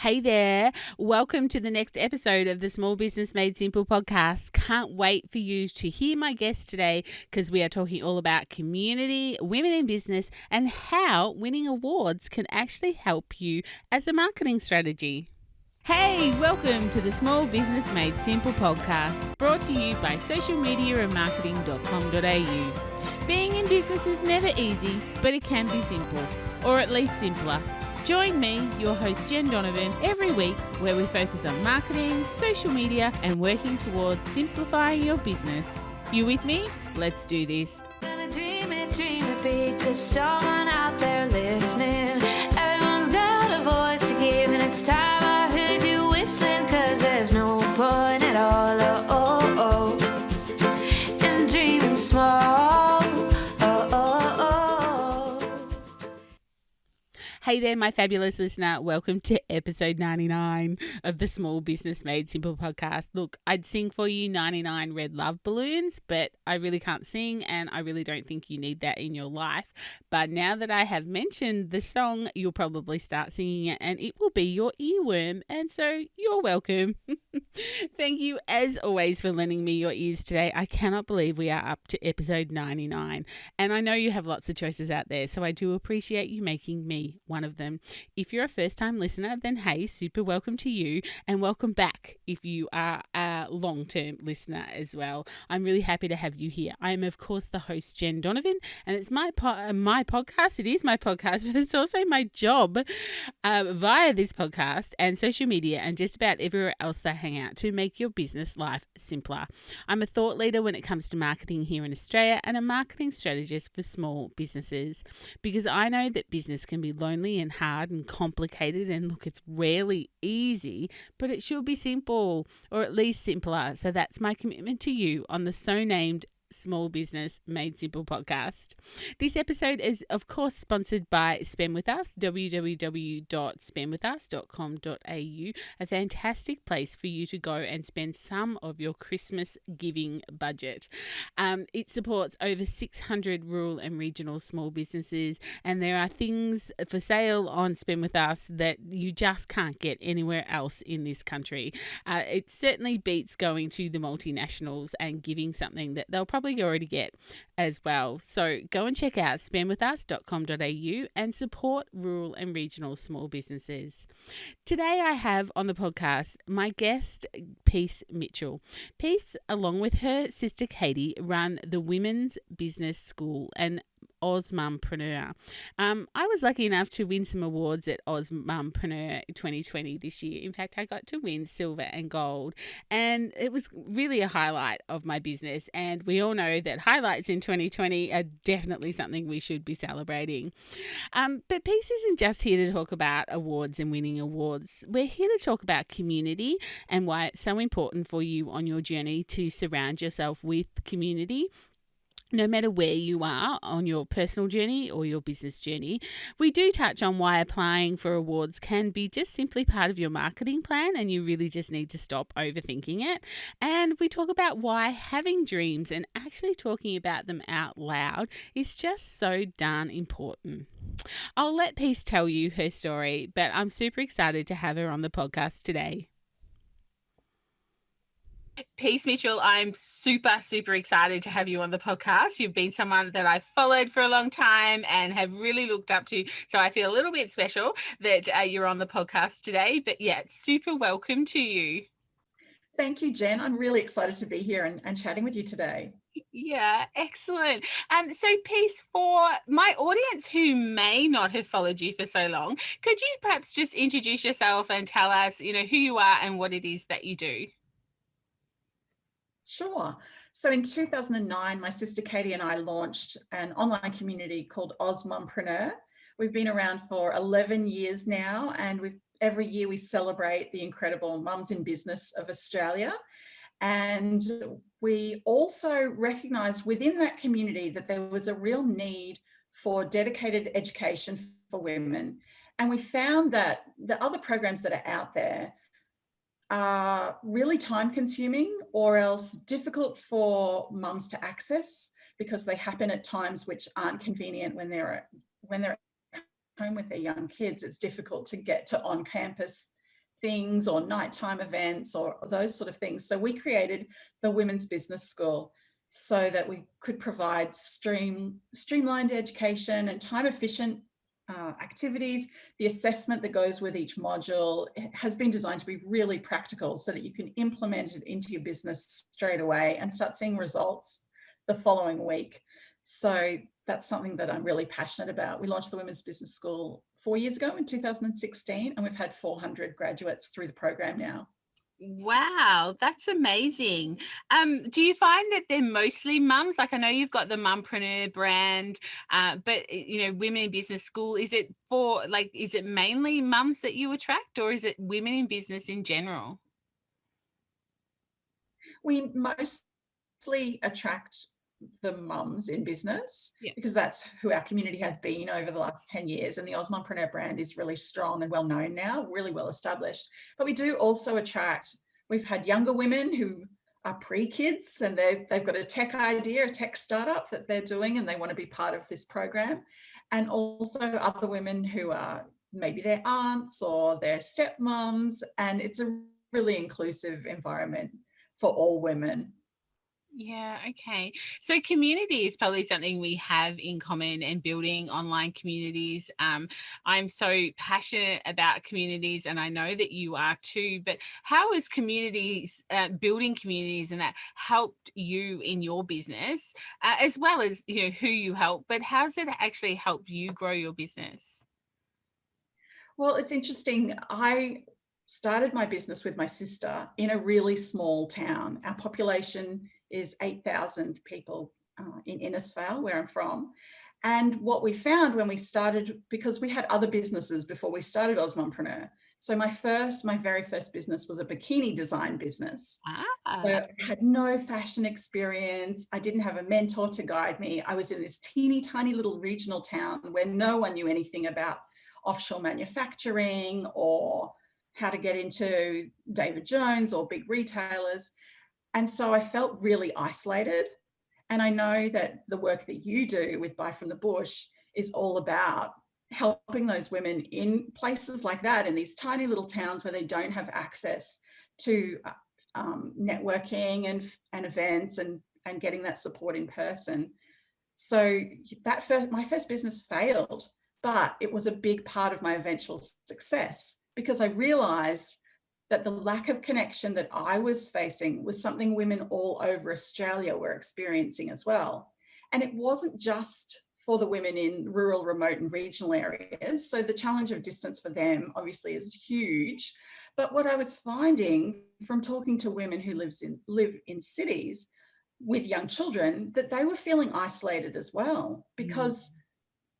Hey there. Welcome to the next episode of the Small Business Made Simple podcast. Can't wait for you to hear my guest today because we are talking all about community, women in business, and how winning awards can actually help you as a marketing strategy. Hey, welcome to the Small Business Made Simple podcast, brought to you by socialmediaandmarketing.com.au. Being in business is never easy, but it can be simple, or at least simpler. Join me, your host Jen Donovan, every week where we focus on marketing, social media, and working towards simplifying your business. You with me? Let's do this. Gonna dream it big, 'cause someone out there listening. Everyone's got a voice to give, and it's time I heard you whistling, 'cause there's no point at all, in dreaming small. Hey there, my fabulous listener. Welcome to episode 99 of the Small Business Made Simple podcast. Look, I'd sing for you 99 red love balloons, but I really can't sing and I really don't think you need that in your life. But now that I have mentioned the song, you'll probably start singing it and it will be your earworm. And so you're welcome. Thank you as always for lending me your ears today. I cannot believe we are up to episode 99. And I know you have lots of choices out there, so I do appreciate you making me one of them. If you're a first-time listener, then hey, super welcome to you and welcome back if you are a long-term listener as well. I'm really happy to have you here. I am, of course, the host, Jen Donovan, and it's my podcast. It is my podcast, but it's also my job via this podcast and social media and just about everywhere else I hang out to make your business life simpler. I'm a thought leader when it comes to marketing here in Australia and a marketing strategist for small businesses because I know that business can be lonely and hard and complicated, and look, it's rarely easy, but it should be simple, or at least simpler. So that's my commitment to you on the so-named Small Business Made Simple podcast. This episode is, of course, sponsored by Spend With Us, www.spendwithus.com.au, a fantastic place for you to go and spend some of your Christmas giving budget. It supports over 600 rural and regional small businesses, and there are things for sale on Spend With Us that you just can't get anywhere else in this country. It certainly beats going to the multinationals and giving something that they'll probably already get as well. So go and check out spendwithus.com.au and support rural and regional small businesses. Today I have on the podcast my guest, Peace Mitchell. Peace, along with her sister Katie, run the Women's Business School and Ozmumpreneur. I was lucky enough to win some awards at Ozmumpreneur 2020 this year. In fact, I got to win silver and gold, and it was really a highlight of my business. And we all know that highlights in 2020 are definitely something we should be celebrating. But Peace isn't just here to talk about awards and winning awards. We're here to talk about community and why it's so important for you on your journey to surround yourself with community. No matter where you are on your personal journey or your business journey, we do touch on why applying for awards can be just simply part of your marketing plan and you really just need to stop overthinking it. And we talk about why having dreams and actually talking about them out loud is just so darn important. I'll let Peace tell you her story, but I'm super excited to have her on the podcast today. Peace Mitchell, I'm super excited to have you on the podcast. You've been someone that I've followed for a long time and have really looked up to. So I feel a little bit special that you're on the podcast today. But yeah, super welcome to you. Thank you, Jen. I'm really excited to be here and chatting with you today. Yeah, excellent. So Peace, for my audience who may not have followed you for so long, could you perhaps just introduce yourself and tell us, who you are and what it is that you do? Sure. So in 2009, my sister Katie and I launched an online community called Ozmumpreneur. We've been around for 11 years now, and every year we celebrate the incredible mums in business of Australia. And we also recognised within that community that there was a real need for dedicated education for women. And we found that the other programs that are out there are really time consuming or else difficult for mums to access because they happen at times which aren't convenient when they're at home with their young kids. It's difficult to get to on campus things or nighttime events or those sort of things. So we created the Women's Business School so that we could provide streamlined education and time efficient activities. The assessment that goes with each module has been designed to be really practical so that you can implement it into your business straight away and start seeing results the following week. So that's something that I'm really passionate about. We launched the Women's Business School 4 years ago in 2016, and we've had 400 graduates through the program now. Wow, that's amazing. Do you find that they're mostly mums? Like I know you've got the Mumpreneur brand, but Women in Business School, is it is it mainly mums that you attract, or is it women in business in general? We mostly attract the mums in business Yeah. because that's who our community has been over the last 10 years. And the Osmompreneur brand is really strong and well known now, really well established. But we do also attract, we've had younger women who are pre-kids and they've got a tech idea, a tech startup that they're doing and they want to be part of this program. And also other women who are maybe their aunts or their stepmoms. And it's a really inclusive environment for all women. Yeah, okay. So community is probably something we have in common, and building online communities. I'm so passionate about communities, and I know that you are too. But how has building communities, and that helped you in your business, as well as who you help? But how's it actually helped you grow your business? Well, it's interesting. I started my business with my sister in a really small town. Our population is 8,000 people in Innisfail, where I'm from. And what we found when we started, because we had other businesses before we started Osmompreneur. So my very first business was a bikini design business. So Ah, I had no fashion experience. I didn't have a mentor to guide me. I was in this teeny tiny little regional town where no one knew anything about offshore manufacturing or how to get into David Jones or big retailers. And so I felt really isolated. And I know that the work that you do with Buy from the Bush is all about helping those women in places like that, in these tiny little towns where they don't have access to networking and events and getting that support in person. So my first business failed, but it was a big part of my eventual success because I realized that the lack of connection that I was facing was something women all over Australia were experiencing as well. And it wasn't just for the women in rural, remote, and regional areas. So the challenge of distance for them obviously is huge. But what I was finding from talking to women who live in cities with young children, that they were feeling isolated as well, because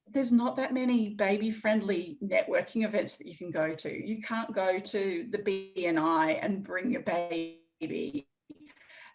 there's not that many baby friendly networking events that you can go to. You can't go to the BNI and bring your baby.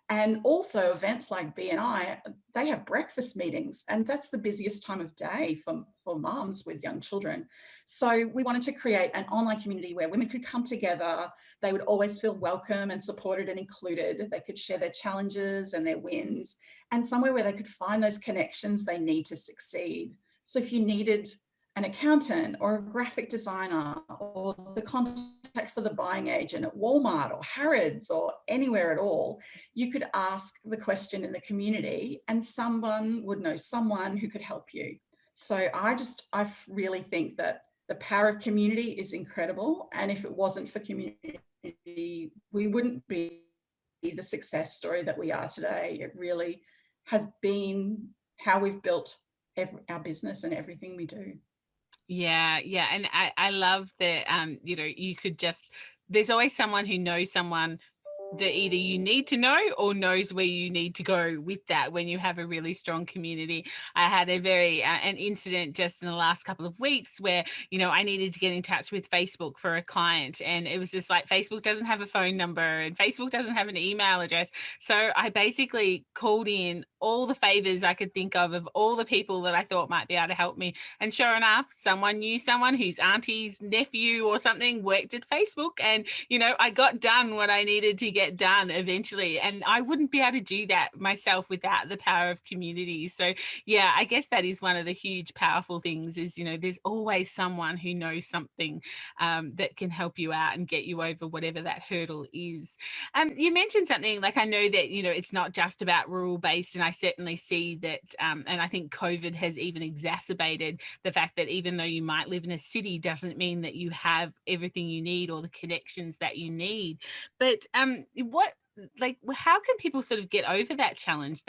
And also events like BNI, they have breakfast meetings, and that's the busiest time of day for mums with young children. So we wanted to create an online community where women could come together. They would always feel welcome and supported and included. They could share their challenges and their wins, and somewhere where they could find those connections they need to succeed. So if you needed an accountant or a graphic designer or the contact for the buying agent at Walmart or Harrods or anywhere at all, you could ask the question in the community and someone would know someone who could help you. So I really think that the power of community is incredible. And if it wasn't for community, we wouldn't be the success story that we are today. It really has been how we've built our business and everything we do. yeah, yeah. And I love that, you could just, there's always someone who knows someone that either you need to know or knows where you need to go with that when you have a really strong community. I had an incident just in the last couple of weeks where, I needed to get in touch with Facebook for a client, and it was just like Facebook doesn't have a phone number and Facebook doesn't have an email address. So I basically called in all the favors I could think of all the people that I thought might be able to help me. And sure enough, someone knew someone whose auntie's nephew or something worked at Facebook. And, I got done what I needed to get done eventually. And I wouldn't be able to do that myself without the power of community. So, yeah, I guess that is one of the huge, powerful things is, there's always someone who knows something that can help you out and get you over whatever that hurdle is. You mentioned something like I know that, it's not just about rural based. And I certainly see that. And I think COVID has even exacerbated the fact that even though you might live in a city doesn't mean that you have everything you need or the connections that you need. But how can people sort of get over that challenge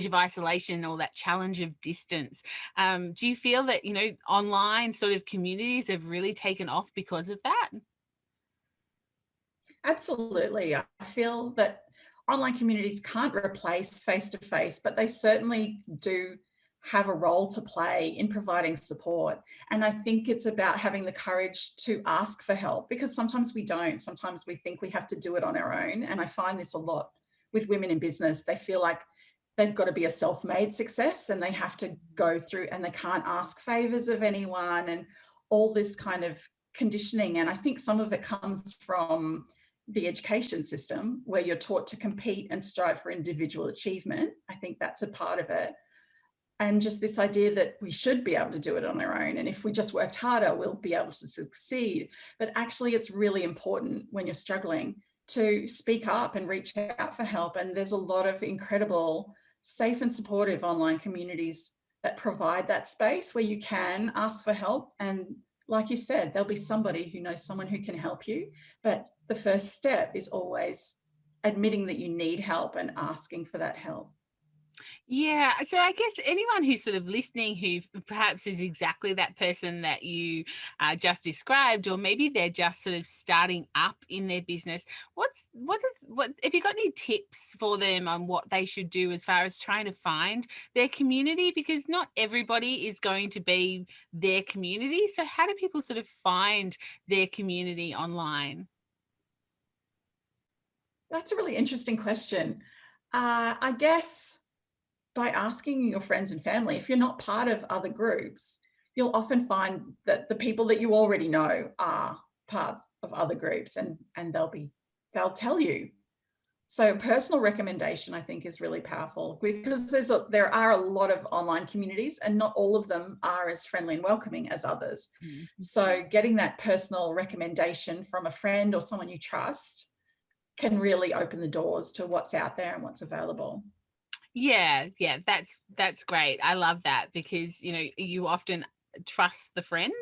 of isolation or that challenge of distance? Do you feel that, online sort of communities have really taken off because of that? Absolutely. I feel that online communities can't replace face to face, but they certainly do have a role to play in providing support. And I think it's about having the courage to ask for help, because sometimes we don't. Sometimes we think we have to do it on our own. And I find this a lot with women in business. They feel like they've got to be a self-made success and they have to go through and they can't ask favors of anyone and all this kind of conditioning. And I think some of it comes from the education system where you're taught to compete and strive for individual achievement. I think that's a part of it. And just this idea that we should be able to do it on our own. And if we just worked harder, we'll be able to succeed. But actually, it's really important when you're struggling to speak up and reach out for help. And there's a lot of incredible, safe and supportive online communities that provide that space where you can ask for help. And like you said, there'll be somebody who knows someone who can help you. But the first step is always admitting that you need help and asking for that help. Yeah. So I guess anyone who's sort of listening who perhaps is exactly that person that you just described, or maybe they're just sort of starting up in their business, what have you got any tips for them on what they should do as far as trying to find their community? Because not everybody is going to be their community. So how do people sort of find their community online? That's a really interesting question. I guess by asking your friends and family, if you're not part of other groups, you'll often find that the people that you already know are parts of other groups, and they'll tell you. So personal recommendation, I think, is really powerful, because there are a lot of online communities and not all of them are as friendly and welcoming as others. Mhm. So getting that personal recommendation from a friend or someone you trust can really open the doors to what's out there and what's available. Yeah, that's great. I love that because you often trust the friend,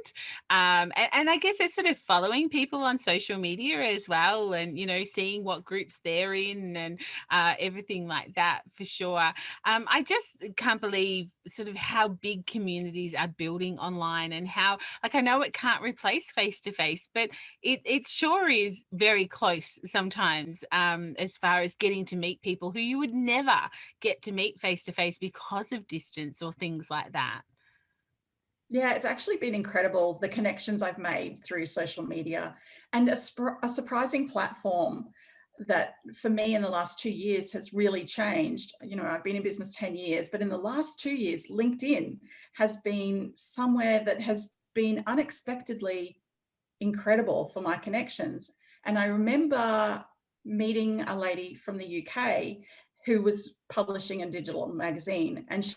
and I guess it's sort of following people on social media as well, and seeing what groups they're in and everything like that for sure. I just can't believe sort of how big communities are building online and how, like, I know it can't replace face to face, but it sure is very close sometimes, as far as getting to meet people who you would never get to meet face to face because of distance or things like that. Yeah, it's actually been incredible, the connections I've made through social media, and a surprising platform that for me in the last 2 years has really changed. I've been in business 10 years, but in the last 2 years, LinkedIn has been somewhere that has been unexpectedly incredible for my connections. And I remember meeting a lady from the UK who was publishing a digital magazine, and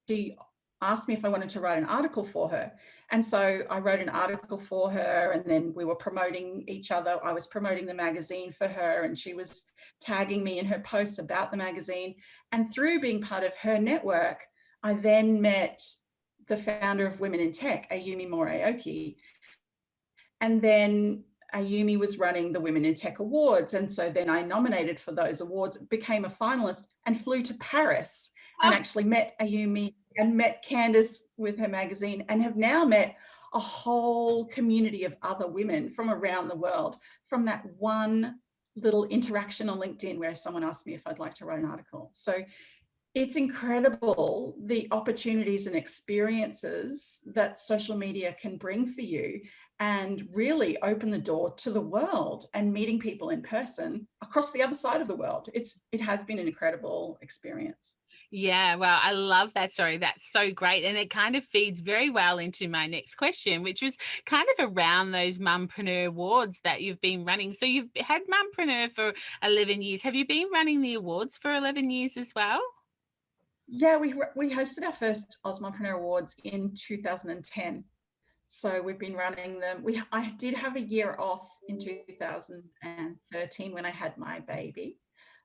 she asked me if I wanted to write an article for her. And so I wrote an article for her, and then we were promoting each other. I was promoting the magazine for her, and she was tagging me in her posts about the magazine. And through being part of her network, I then met the founder of Women in Tech, Ayumi Moreoki. And then Ayumi was running the Women in Tech Awards. And so then I nominated for those awards, became a finalist, and flew to Paris and Oh, actually met Ayumi and met Candace with her magazine, and have now met a whole community of other women from around the world from that one little interaction on LinkedIn where someone asked me if I'd like to write an article. So it's incredible the opportunities and experiences that social media can bring for you. and really open the door to the world and meeting people in person across the other side of the world. It has been an incredible experience. Yeah, well, I love that story. That's so great. And it kind of feeds very well into my next question, which was kind of around those Mumpreneur Awards that you've been running. So you've had Mumpreneur for 11 years. Have you been running the awards for 11 years as well? Yeah, we hosted our first Osmompreneur Awards in 2010. So we've been running them. I did have a year off in 2013 when I had my baby,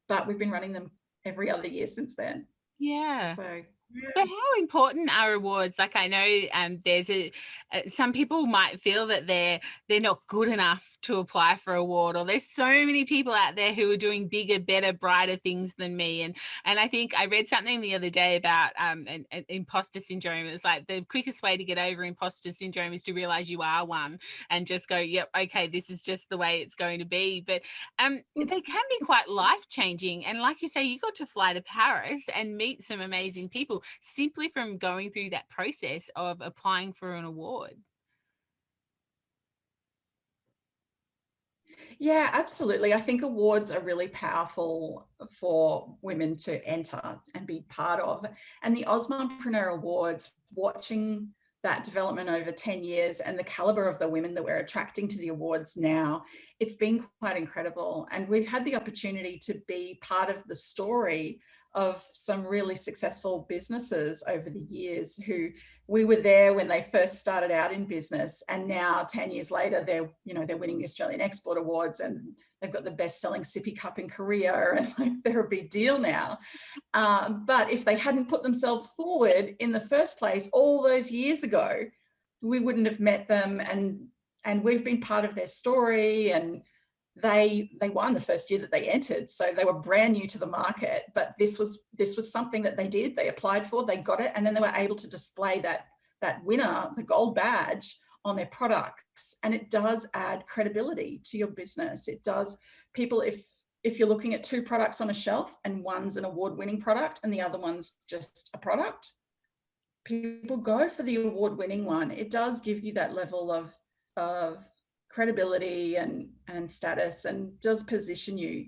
but we've been running them every other year since then. Yeah. So So how important are awards? Like I know there's some people might feel that they're not good enough to apply for award, or there's so many people out there who are doing bigger, better, brighter things than me. And I think I read something the other day about an imposter syndrome. It's like the quickest way to get over imposter syndrome is to realize you are one and just go, yep, okay, this is just the way it's going to be. But they can be quite life changing. And like you say, you got to fly to Paris and meet some amazing people simply from going through that process of applying for an award. yeah, absolutely. I think awards are really powerful for women to enter and be part of. And the Osmompreneur Awards, watching that development over 10 years and the caliber of the women that we're attracting to the awards now, it's been quite incredible. And we've had the opportunity to be part of the story of some really successful businesses over the years who we were there when they first started out in business, and now 10 years later they're winning the Australian Export Awards, and they've got the best-selling sippy cup in Korea, and like they're a big deal now. But if they hadn't put themselves forward in the first place all those years ago, we wouldn't have met them, and we've been part of their story. And they won the first year that they entered, so they were brand new to the market, but this was something that they applied for, they got it, and then they were able to display that winner, the gold badge, on their products. And it does add credibility to your business. It does. People, if you're looking at two products on a shelf and one's an award-winning product and the other one's just a product, people go for the award-winning one. It does give you that level of credibility and status, and does position you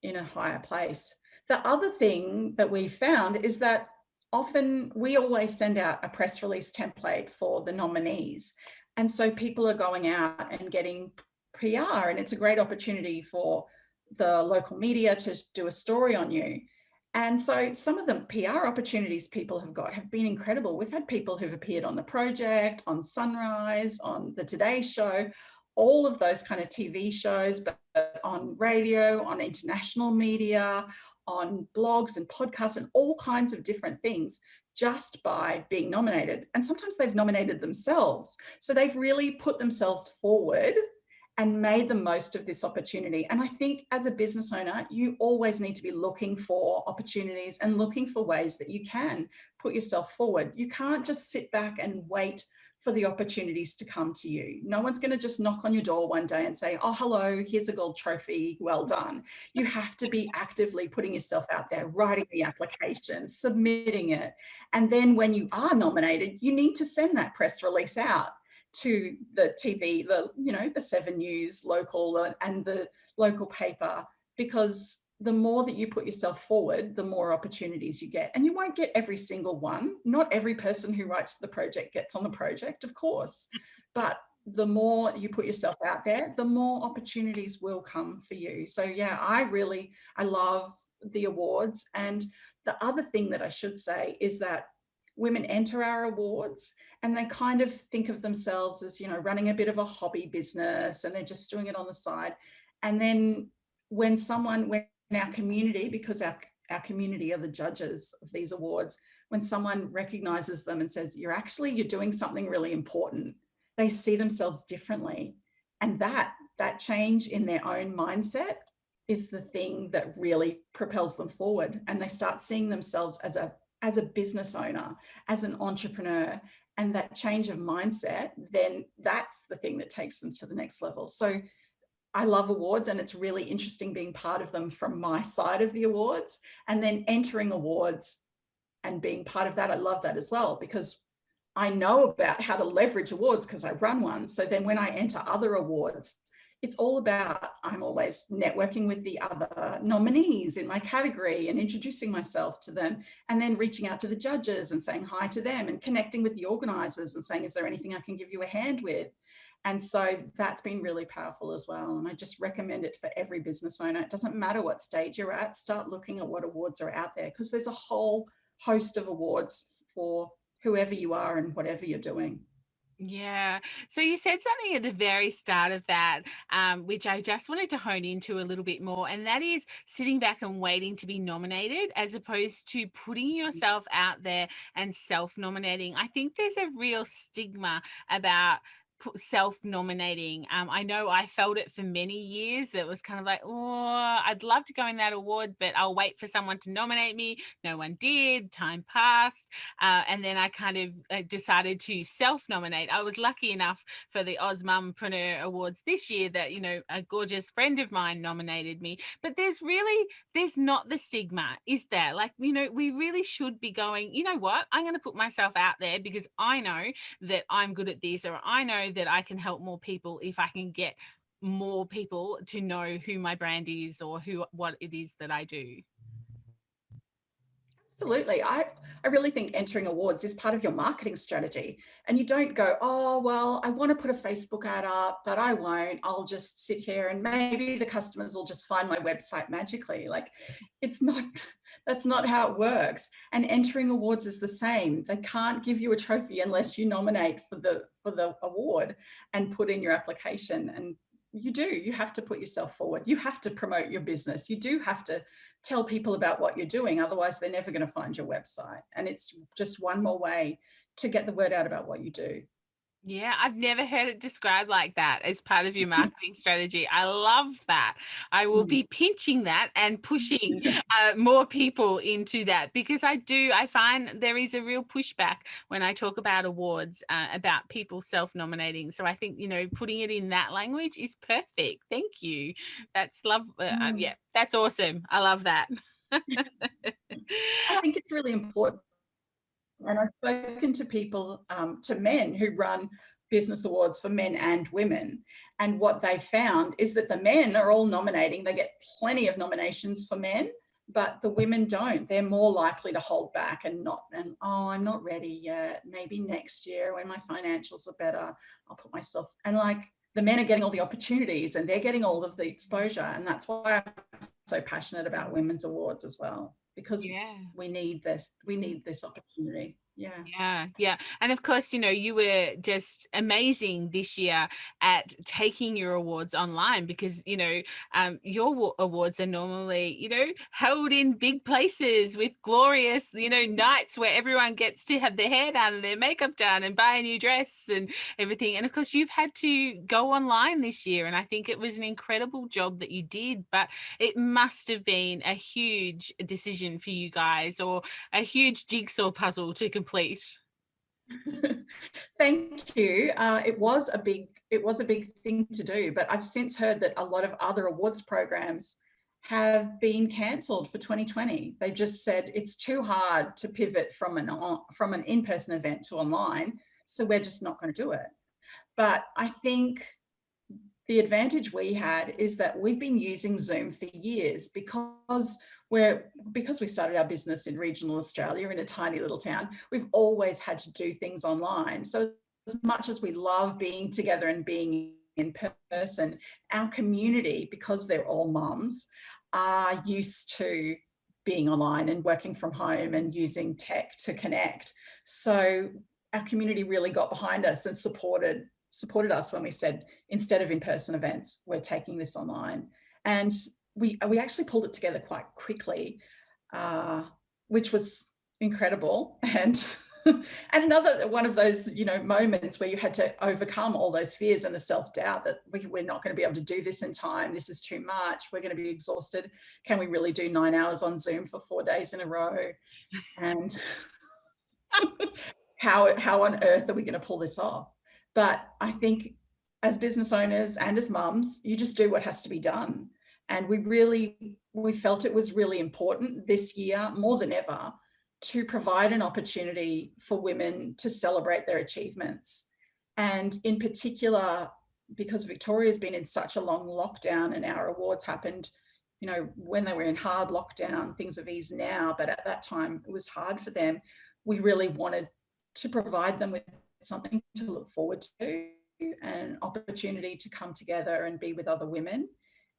in a higher place. The other thing that we found is that often we always send out a press release template for the nominees. And so people are going out and getting PR, and it's a great opportunity for the local media to do a story on you. And so some of the PR opportunities people have got have been incredible. We've had people who've appeared on The Project, on Sunrise, on The Today Show, all of those kind of TV shows, but on radio, on international media, on blogs and podcasts and all kinds of different things, just by being nominated. And sometimes they've nominated themselves. So they've really put themselves forward and made the most of this opportunity. And I think as a business owner, you always need to be looking for opportunities and looking for ways that you can put yourself forward. You can't just sit back and wait for the opportunities to come to you. No one's going to just knock on your door one day and say, oh, hello, here's a gold trophy, well done. You have to be actively putting yourself out there, writing the application, submitting it. And then when you are nominated, you need to send that press release out to the TV, the 7 News local and the local paper, because the more that you put yourself forward, the more opportunities you get. And you won't get every single one. Not every person who writes the project gets on the project, of course, but the more you put yourself out there, the more opportunities will come for you. So yeah, I love the awards. And the other thing that I should say is that women enter our awards and they kind of think of themselves as, running a bit of a hobby business, and they're just doing it on the side. And then when our community, because our community are the judges of these awards, when someone recognizes them and says, you're doing something really important, they see themselves differently. And that change in their own mindset is the thing that really propels them forward. And they start seeing themselves as a business owner, as an entrepreneur, and that change of mindset, then that's the thing that takes them to the next level. So I love awards, and it's really interesting being part of them from my side of the awards, and then entering awards and being part of that. I love that as well, because I know about how to leverage awards because I run one. So then when I enter other awards, it's all about, I'm always networking with the other nominees in my category and introducing myself to them, and then reaching out to the judges and saying hi to them, and connecting with the organizers and saying, is there anything I can give you a hand with? And so that's been really powerful as well. And I just recommend it for every business owner. It doesn't matter what stage you're at, start looking at what awards are out there, because there's a whole host of awards for whoever you are and whatever you're doing. Yeah. So you said something at the very start of that, which I just wanted to hone into a little bit more, and that is sitting back and waiting to be nominated as opposed to putting yourself out there and self nominating. I think there's a real stigma about self-nominating. I know I felt it for many years. It was kind of like, oh, I'd love to go in that award, but I'll wait for someone to nominate me. No one did. Time passed. And then I kind of decided to self-nominate. I was lucky enough for the Oz Mumpreneur Awards this year that, you know, a gorgeous friend of mine nominated me. But there's not the stigma, is there? Like, you know, we really should be going, you know what? I'm going to put myself out there because I know that I'm good at this, or I know that I can help more people if I can get more people to know who my brand is or what it is that I do. Absolutely. I really think entering awards is part of your marketing strategy. And you don't go, oh, well, I want to put a Facebook ad up, but I won't. I'll just sit here and maybe the customers will just find my website magically. Like, it's not, that's not how it works. And entering awards is the same. They can't give you a trophy unless you nominate for the award and put in your application. And you have to put yourself forward. You have to promote your business. You do have to tell people about what you're doing. Otherwise, they're never going to find your website. And it's just one more way to get the word out about what you do. Yeah, I've never heard it described like that as part of your marketing strategy. I love that. I will be pinching that and pushing more people into that, because I find there is a real pushback when I talk about awards, about people self-nominating. So I think, you know, putting it in that language is perfect. Thank you. That's love. Yeah, that's awesome. I love that. I think it's really important. And I've spoken to people, to men who run business awards for men and women. And what they found is that the men are all nominating. They get plenty of nominations for men, but the women don't. They're more likely to hold back and oh, I'm not ready yet. Maybe next year when my financials are better, I'll put myself. And like, the men are getting all the opportunities and they're getting all of the exposure. And that's why I'm so passionate about women's awards as well, because Yeah. we need this opportunity. Yeah. Yeah, yeah. And of course, you know, you were just amazing this year at taking your awards online, because, you know, your awards are normally, you know, held in big places with glorious, you know, nights where everyone gets to have their hair done and their makeup done and buy a new dress and everything. And of course, you've had to go online this year. And I think it was an incredible job that you did, but it must have been a huge decision for you guys, or a huge jigsaw puzzle to complete. Thank you. It was a big thing to do, but I've since heard that a lot of other awards programs have been cancelled for 2020. They just said it's too hard to pivot from an in-person event to online, so we're just not going to do it. But I think the advantage we had is that we've been using Zoom for years, because we started our business in regional Australia in a tiny little town. We've always had to do things online. So as much as we love being together and being in person, our community, because they're all mums, are used to being online and working from home and using tech to connect. So our community really got behind us and supported us when we said, instead of in-person events, we're taking this online. And we actually pulled it together quite quickly, which was incredible. And and another one of those, you know, moments where you had to overcome all those fears and the self-doubt that we're not going to be able to do this in time. This is too much. We're going to be exhausted. Can we really do 9 hours on Zoom for 4 days in a row? And how on earth are we going to pull this off? But I think as business owners and as mums, you just do what has to be done. And we felt it was really important this year, more than ever, to provide an opportunity for women to celebrate their achievements. And in particular, because Victoria's been in such a long lockdown and our awards happened, you know, when they were in hard lockdown. Things have eased now, but at that time it was hard for them. We really wanted to provide them with something to look forward to, an opportunity to come together and be with other women.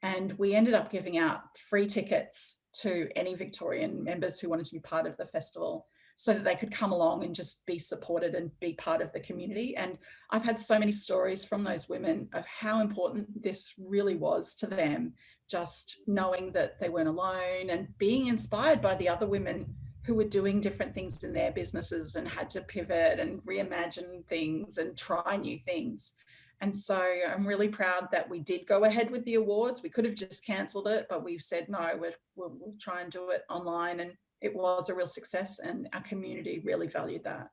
And we ended up giving out free tickets to any Victorian members who wanted to be part of the festival, so that they could come along and just be supported and be part of the community. And I've had so many stories from those women of how important this really was to them, just knowing that they weren't alone and being inspired by the other women who were doing different things in their businesses and had to pivot and reimagine things and try new things. And so I'm really proud that we did go ahead with the awards. We could have just cancelled it, but we said, no, we'll try and do it online. And it was a real success, and our community really valued that.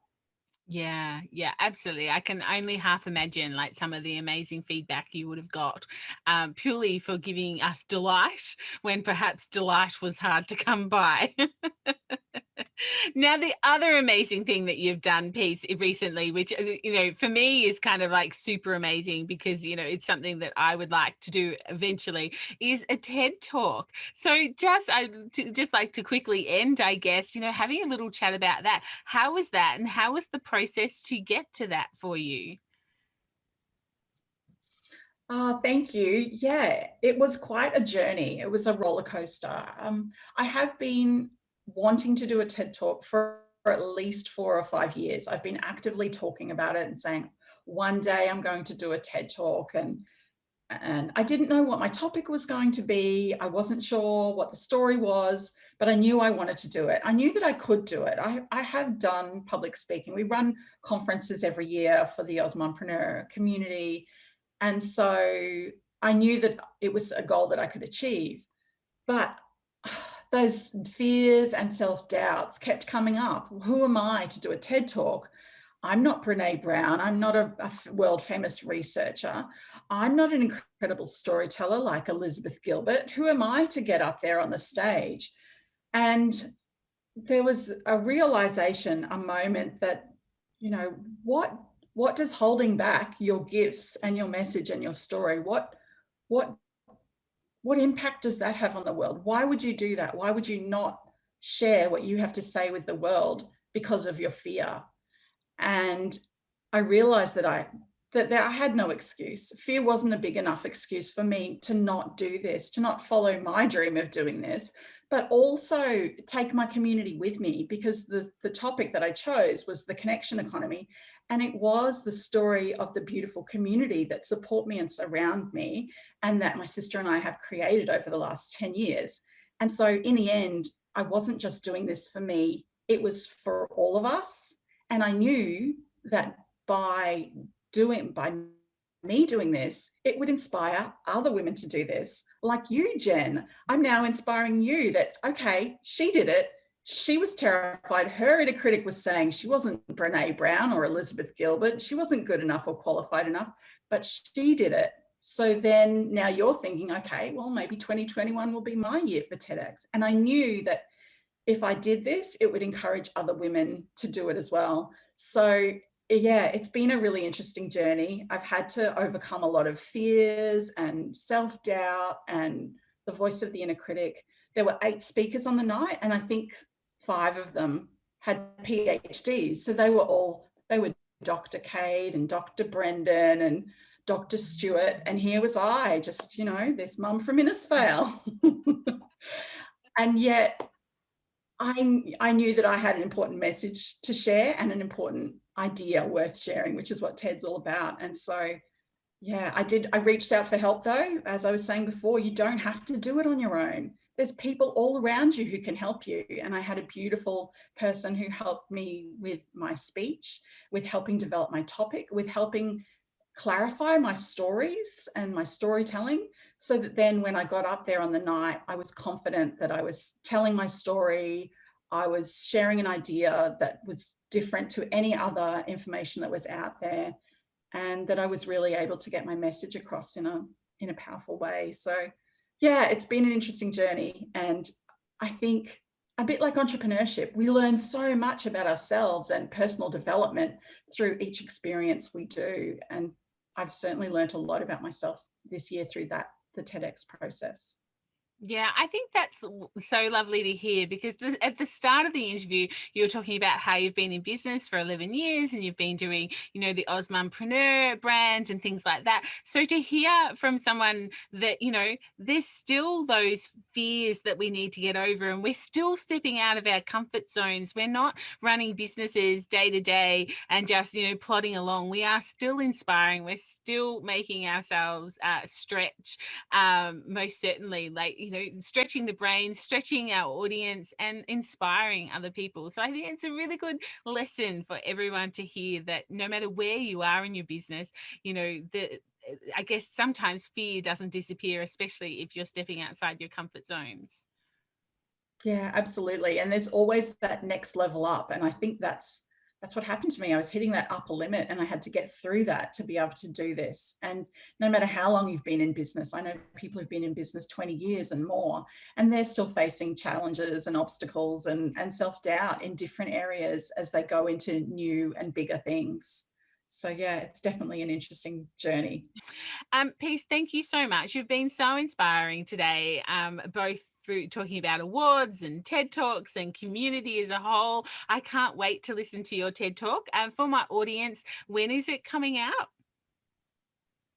Yeah, yeah, absolutely. I can only half imagine like some of the amazing feedback you would have got, purely for giving us delight when perhaps delight was hard to come by. Now, the other amazing thing that you've done, Peace, recently, which, for me is kind of like super amazing because, it's something that I would like to do eventually, is a TED Talk. So just like to quickly end, I guess, having a little chat about that. How was that, and how was the process to get to that for you? Thank you. Yeah, it was quite a journey. It was a roller coaster. I have been wanting to do a TED Talk for at least 4 or 5 years. I've been actively talking about it and saying, one day I'm going to do a TED Talk. And I didn't know what my topic was going to be. I wasn't sure what the story was, but I knew I wanted to do it. I knew that I could do it. I have done public speaking. We run conferences every year for the Mompreneur community. And so I knew that it was a goal that I could achieve. But those fears and self-doubts kept coming up. Who am I to do a TED Talk? I'm not Brene Brown. I'm not a world famous researcher. I'm not an incredible storyteller like Elizabeth Gilbert. Who am I to get up there on the stage? And there was a realization, a moment that, what does holding back your gifts and your message and your story, what impact does that have on the world? Why would you do that? Why would you not share what you have to say with the world because of your fear? And I realized that I had no excuse. Fear wasn't a big enough excuse for me to not do this, to not follow my dream of doing this, but also take my community with me, because the topic that I chose was the connection economy. And it was the story of the beautiful community that support me and surround me, and that my sister and I have created over the last 10 years. And so in the end, I wasn't just doing this for me, it was for all of us. And I knew that by me doing this, it would inspire other women to do this. Like you, Jen. I'm now inspiring you that, okay, she did it. She was terrified. Her inner critic was saying she wasn't Brene Brown or Elizabeth Gilbert. She wasn't good enough or qualified enough, but she did it. So then now you're thinking, okay, well, maybe 2021 will be my year for TEDx. And I knew that if I did this, it would encourage other women to do it as well. So yeah, it's been a really interesting journey. I've had to overcome a lot of fears and self-doubt and the voice of the inner critic. There were 8 speakers on the night, and I think 5 of them had PhDs. So they were Dr. Kate and Dr. Brendan and Dr. Stewart. And here was I, just, this mum from Innisfail. And yet I knew that I had an important message to share and an important idea worth sharing, which is what TED's all about. And so, yeah, I reached out for help though. As I was saying before, you don't have to do it on your own. There's people all around you who can help you. And I had a beautiful person who helped me with my speech, with helping develop my topic, with helping clarify my stories and my storytelling, so that then when I got up there on the night, I was confident that I was telling my story. I was sharing an idea that was different to any other information that was out there, and that I was really able to get my message across in a powerful way. So yeah, it's been an interesting journey. And I think A bit like entrepreneurship, we learn so much about ourselves and personal development through each experience we do. And I've certainly learned a lot about myself this year through the TEDx process. Yeah, I think that's so lovely to hear because at the start of the interview, you were talking about how you've been in business for 11 years and you've been doing, the Osmompreneur brand and things like that. So to hear from someone that, there's still those fears that we need to get over and we're still stepping out of our comfort zones. We're not running businesses day to day and just, plodding along. We are still inspiring. We're still making ourselves stretch, most certainly, like, stretching the brain, stretching our audience and inspiring other people. So I think it's a really good lesson for everyone to hear that no matter where you are in your business, I guess sometimes fear doesn't disappear, especially if you're stepping outside your comfort zones. Yeah, absolutely. And there's always that next level up. And I think that's what happened to me. I was hitting that upper limit and I had to get through that to be able to do this. And no matter how long you've been in business, I know people who've been in business 20 years and more, and they're still facing challenges and obstacles and self-doubt in different areas as they go into new and bigger things. So yeah, it's definitely an interesting journey. Peace, thank you so much. You've been so inspiring today, both through talking about awards and TED Talks and community as a whole. I can't wait to listen to your TED Talk. For my audience, when is it coming out?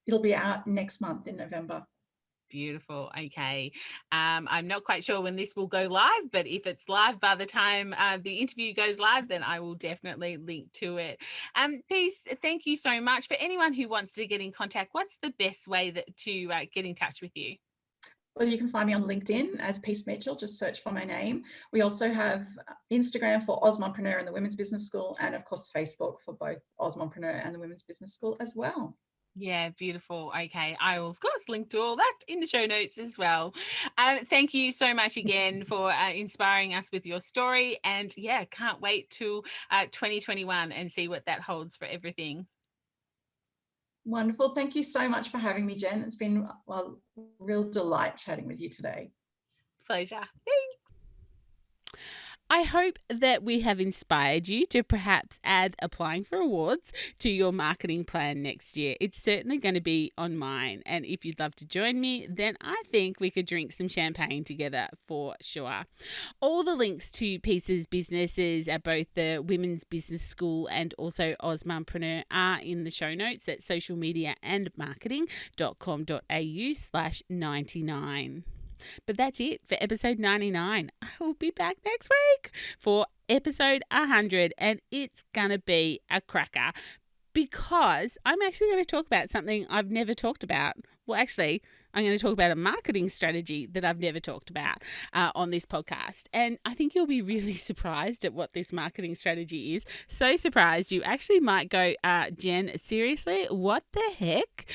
It'll be out next month in November. Beautiful. Okay. I'm not quite sure when this will go live, but if it's live by the time the interview goes live, then I will definitely link to it. Peace, thank you so much. For anyone who wants to get in contact, what's the best way to get in touch with you? Well, you can find me on LinkedIn as Peace Mitchell. Just search for my name. We also have Instagram for Osmompreneur and the Women's Business School, and of course, Facebook for both Osmompreneur and the Women's Business School as well. Yeah, beautiful. Okay. I will, of course, link to all that in the show notes as well. Thank you so much again for inspiring us with your story. And yeah, can't wait till 2021 and see what that holds for everything. Wonderful. Thank you so much for having me, Jen. It's been a real delight chatting with you today. Pleasure. Thanks. I hope that we have inspired you to perhaps add applying for awards to your marketing plan next year. It's certainly going to be on mine. And if you'd love to join me, then I think we could drink some champagne together for sure. All the links to Peace's businesses at both the Women's Business School and also Osmompreneur are in the show notes at socialmediaandmarketing.com.au/99. But that's it for episode 99. I will be back next week for episode 100, and it's going to be a cracker because I'm actually going to talk about something I've never talked about. Well, actually, I'm going to talk about a marketing strategy that I've never talked about on this podcast. And I think you'll be really surprised at what this marketing strategy is. So surprised you actually might go, Jen, seriously, what the heck?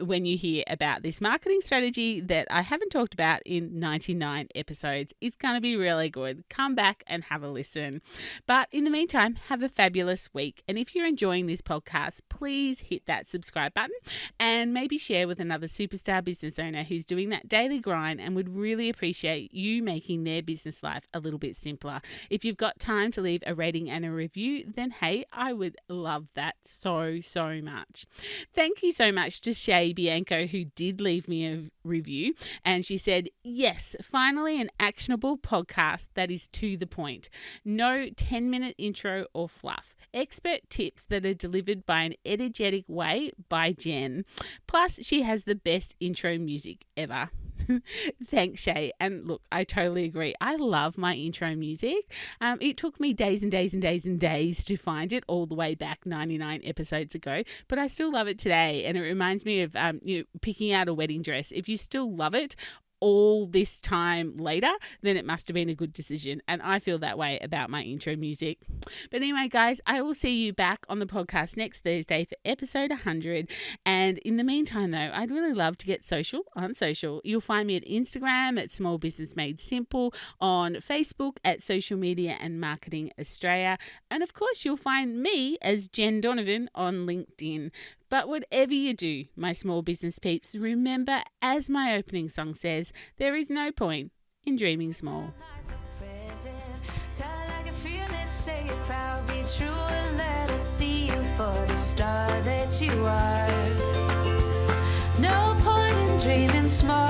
When you hear about this marketing strategy that I haven't talked about in 99 episodes. It's going to be really good. Come back and have a listen. But in the meantime, have a fabulous week. And if you're enjoying this podcast, please hit that subscribe button and maybe share with another superstar business owner who's doing that daily grind and would really appreciate you making their business life a little bit simpler. If you've got time to leave a rating and a review, then hey, I would love that so much. Thank you so much to Shay Bianco, who did leave me a review, and she said, yes, finally an actionable podcast that is to the point. No 10-minute intro or fluff. Expert tips that are delivered by an energetic way by Jen. Plus, she has the best intro music ever. Thanks, Shay. And look, I totally agree. I love my intro music. It took me days and days and days and days to find it all the way back 99 episodes ago, but I still love it today. And it reminds me of picking out a wedding dress. If you still love it all this time later, then it must have been a good decision. And I feel that way about my intro music. But anyway, guys, I will see you back on the podcast next Thursday for episode 100. And in the meantime, though, I'd really love to get on social. You'll find me at Instagram at Small Business Made Simple, on Facebook at Social Media and Marketing Australia. And of course, you'll find me as Jen Donovan on LinkedIn. But whatever you do, my small business peeps, remember, as my opening song says, there is no point in dreaming small. Like a present. true and let us see you for the star that you are. No point in dreaming small.